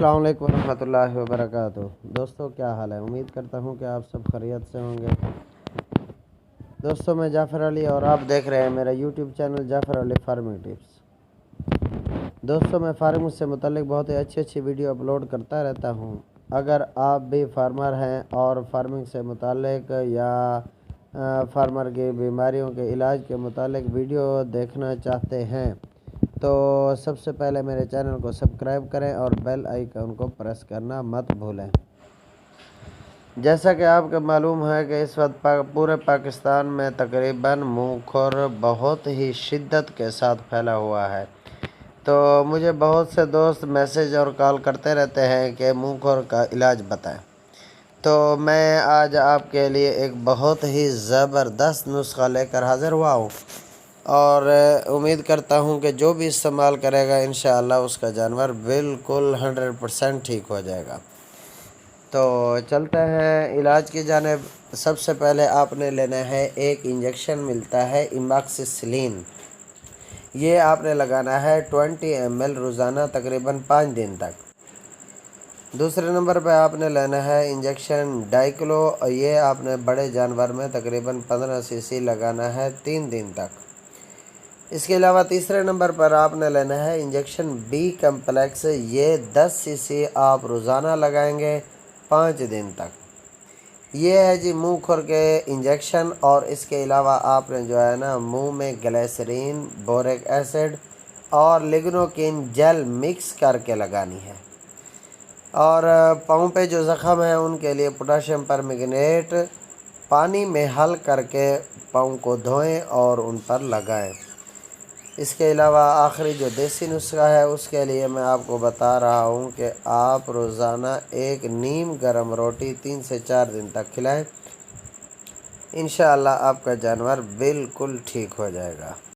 السلام علیکم ورحمۃ اللہ وبرکاتہ۔ دوستو کیا حال ہے؟ امید کرتا ہوں کہ آپ سب خیریت سے ہوں گے۔ دوستو میں جعفر علی اور آپ دیکھ رہے ہیں میرا یوٹیوب چینل جعفر علی فارمنگ ٹپس۔ دوستو میں فارمنگ سے متعلق بہت ہی اچھی ویڈیو اپلوڈ کرتا رہتا ہوں۔ اگر آپ بھی فارمر ہیں اور فارمنگ سے متعلق یا فارمر کی بیماریوں کے علاج کے متعلق ویڈیو دیکھنا چاہتے ہیں تو سب سے پہلے میرے چینل کو سبسکرائب کریں اور بیل آئیکن کو پریس کرنا مت بھولیں۔ جیسا کہ آپ کو معلوم ہے کہ اس وقت پورے پاکستان میں تقریباً منہ خور بہت ہی شدت کے ساتھ پھیلا ہوا ہے، تو مجھے بہت سے دوست میسیج اور کال کرتے رہتے ہیں کہ منہ خور کا علاج بتائیں۔ تو میں آج آپ کے لیے ایک بہت ہی زبردست نسخہ لے کر حاضر ہوا ہوں، اور امید کرتا ہوں کہ جو بھی استعمال کرے گا انشاءاللہ اس کا جانور بالکل 100% ٹھیک ہو جائے گا۔ تو چلتے ہیں علاج کی جانب۔ سب سے پہلے آپ نے لینا ہے ایک انجیکشن ملتا ہے ایماکسیسلین، یہ آپ نے لگانا ہے 20 ml روزانہ تقریباً 5 دن تک۔ دوسرے نمبر پہ آپ نے لینا ہے انجیکشن ڈائکلو، یہ آپ نے بڑے جانور میں تقریباً 15 cc لگانا ہے 3 دن تک۔ اس کے علاوہ تیسرے نمبر پر آپ نے لینا ہے انجیکشن بی کمپلیکس، یہ 10 cc آپ روزانہ لگائیں گے 5 دن تک۔ یہ ہے جی منہ کھر کے انجیکشن، اور اس کے علاوہ آپ نے جو ہے نا منہ میں گلیسرین، بوریک ایسڈ اور لیگنوکین جیل مکس کر کے لگانی ہے، اور پاؤں پہ جو زخم ہیں ان کے لیے پوٹاشیم پرمیگنیٹ پانی میں حل کر کے پاؤں کو دھوئیں اور ان پر لگائیں۔ اس کے علاوہ آخری جو دیسی نسخہ ہے اس کے لیے میں آپ کو بتا رہا ہوں کہ آپ روزانہ ایک نیم گرم روٹی 3 سے 4 دن تک کھلائیں، انشاءاللہ آپ کا جانور بالکل ٹھیک ہو جائے گا۔